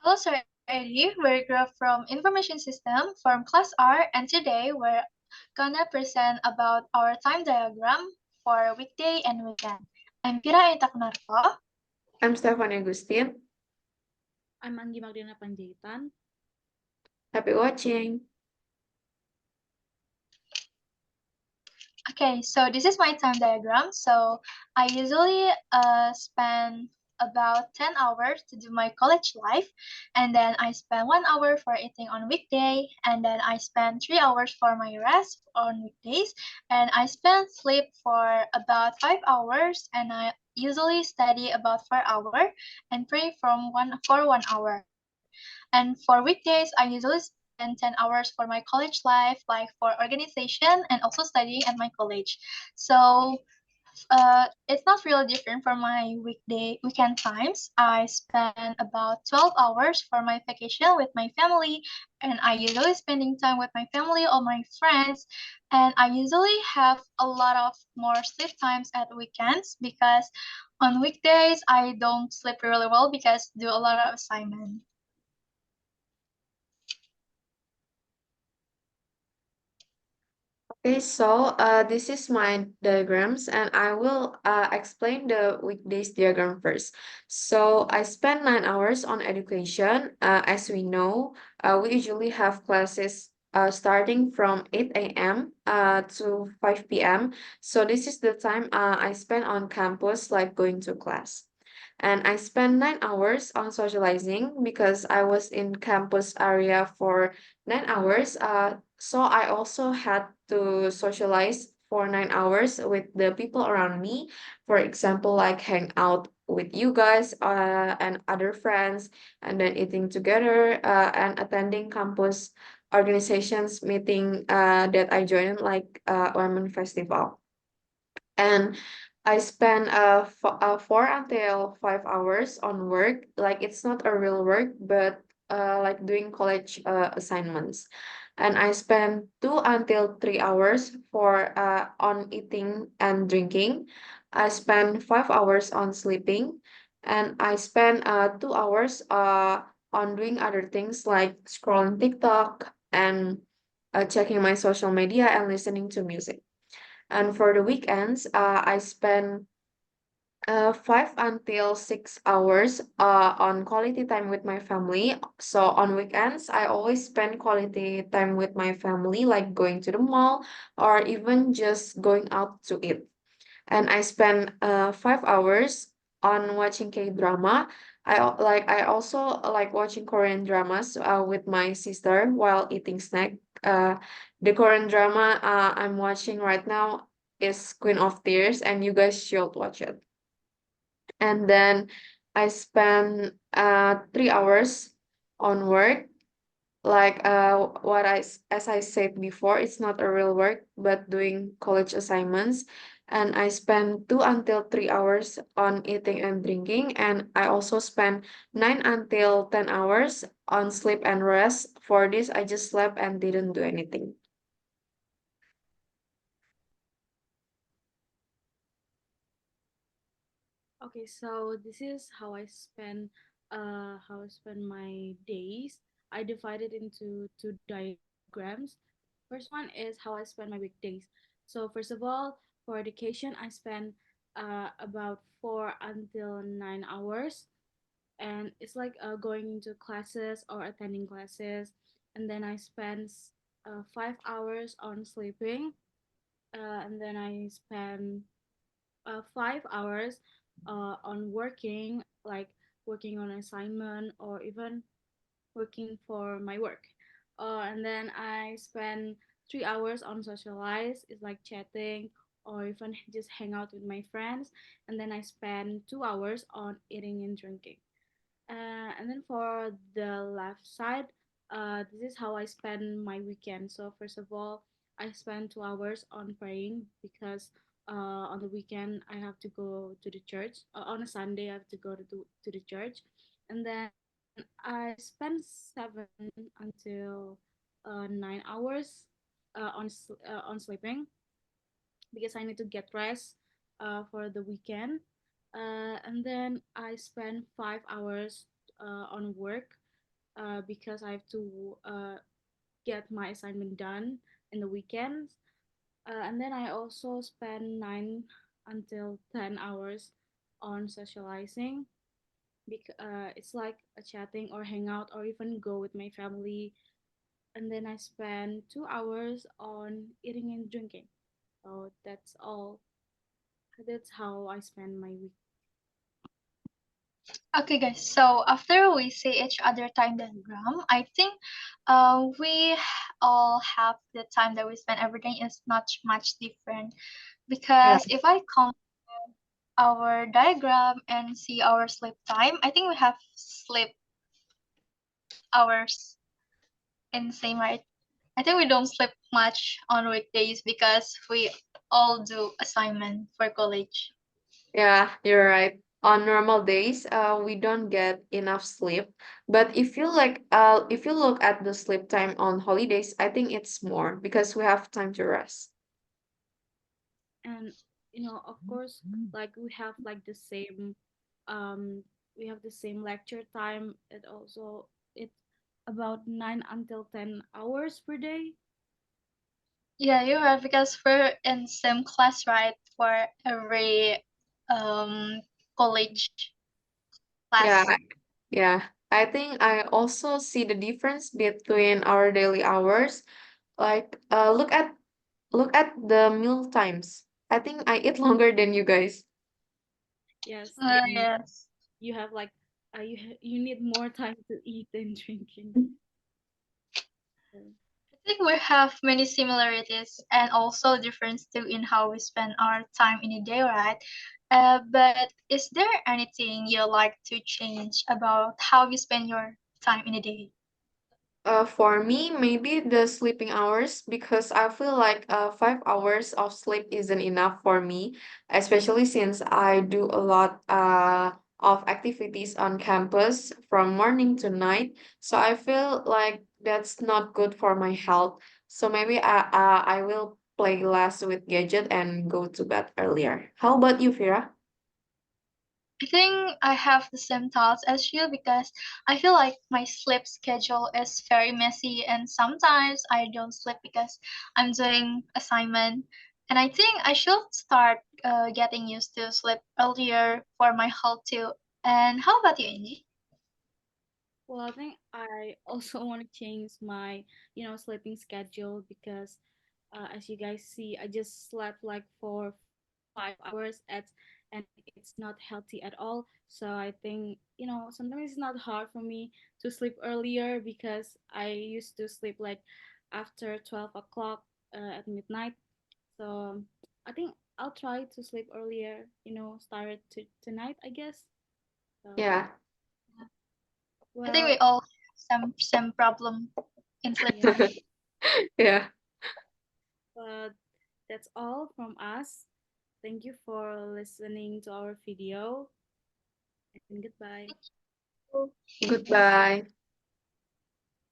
Hello, Sir Eddie. We're Graph from Information System from Class R, and today we're gonna present about our time diagram for weekday and weekend. I'm Vira and Kunarko. I'm Stefani Agustin. I'm Anggi Magdalena Panjaitan. Happy watching. Okay, so this is my time diagram. So I usually spend about 10 hours to do my college life, and then I spend 1 hour for eating on weekday, and then I spend 3 hours for my rest on weekdays, and I spend sleep for about 5 hours, and I usually study about 4 hours and pray from one for 1 hour. And for weekdays, I usually spend 10 hours for my college life, like for organization and also studying at my college. So it's not really different from my weekend times. I spend about 12 hours for my vacation with my family, and I usually spending time with my family or my friends. And I usually have a lot of more sleep times at weekends because on weekdays I don't sleep really well because do a lot of assignment. Okay, so this is my diagrams, and I will explain the weekdays diagram first. So I spend 9 hours on education. As we know, we usually have classes starting from 8 a.m. To 5 p.m. So this is the time I spend on campus, like going to class. And I spend 9 hours on socializing because I was in campus area for 9 hours. So I also had to socialize for 9 hours with the people around me. For example, like hang out with you guys and other friends, and then eating together and attending campus organizations meeting that I joined, like Women Festival. And I spend 4 until 5 hours on work. Like it's not a real work, but like doing college assignments. And I spend 2 until 3 hours for on eating and drinking. I spend 5 hours on sleeping, and I spend 2 hours on doing other things like scrolling TikTok and checking my social media and listening to music. And for the weekends, I spend 5 until 6 hours on quality time with my family. So on weekends, I always spend quality time with my family, like going to the mall or even just going out to eat. And I spend 5 hours on watching K-drama. I also like watching Korean dramas with my sister while eating snack. Uh, the Korean drama I'm watching right now is Queen of Tears, and you guys should watch it. And then I spend 3 hours on work, like as I said before, it's not a real work but doing college assignments. And I spend 2 until 3 hours on eating and drinking, and I also spend 9 until 10 hours on sleep and rest. For this, I just slept and didn't do anything. Okay, so this is how I spend my days. I divided into two diagrams. First one is how I spend my weekdays. So first of all, for education, I spend about 4 until 9 hours, and it's like going to classes or attending classes, and then I spend 5 hours on sleeping, and then I spend 5 hours on working, like working on assignment or even working for my work. And then I spend 3 hours on socialize, it's like chatting or even just hang out with my friends. And then I spend 2 hours on eating and drinking. And then for the left side, this is how I spend my weekend. So first of all, I spend 2 hours on praying because on the weekend I have to go to the church. On a Sunday I have to go to the church, and then I spend 7 until 9 hours on sleeping because I need to get rest for the weekend. And then I spend 5 hours on work. because I have to get my assignment done in the weekends. And then I also spend 9 until 10 hours on socializing. It's like a chatting or hang out or even go with my family. And then I spend 2 hours on eating and drinking. So that's all. That's how I spend my week. Okay, guys. So after we see each other time diagram, I think we all have the time that we spend every day is not much different Yeah, because if I count our diagram and see our sleep time, I think we have sleep hours in same, right? I think we don't sleep much on weekdays because we all do assignment for college. yeah, you're right. On normal days, we don't get enough sleep. But if you look at the sleep time on holidays, I think it's more because we have time to rest. And of course, like um we have the same lecture time. It's about 9 until 10 hours per day. Yeah, you're right because we're in same class, right? For every um college Yeah, class. yeah. I think I also see the difference between our daily hours. Like, look at the meal times. I think I eat longer than you guys. Yes, and Yes. you have like you need more time to eat and drinking. So, I think we have many similarities and also difference too in how we spend our time in a day, right? But is there anything you like to change about how you spend your time in a day? For me, maybe the sleeping hours because I feel like 5 hours of sleep isn't enough for me, especially since I do a lot of activities on campus from morning to night. So I feel like that's not good for my health. So maybe I will play less with gadget and go to bed earlier. How about you, Vira? I think I have the same thoughts as you because I feel like my sleep schedule is very messy and sometimes I don't sleep because I'm doing assignment. And I think I should start getting used to sleep earlier for my health too. And how about you, Angie? well, I think I also want to change my sleeping schedule because as you guys see, I just slept like for 5 hours and it's not healthy at all. So I think sometimes it's not hard for me to sleep earlier because I used to sleep like after 12 o'clock at midnight. So I think I'll try to sleep earlier. Start to tonight, I guess. So Yeah. I think we well, all have some problem in sleep yeah. time. Yeah. But that's all from us. Thank you for listening to our video and goodbye. So, Goodbye.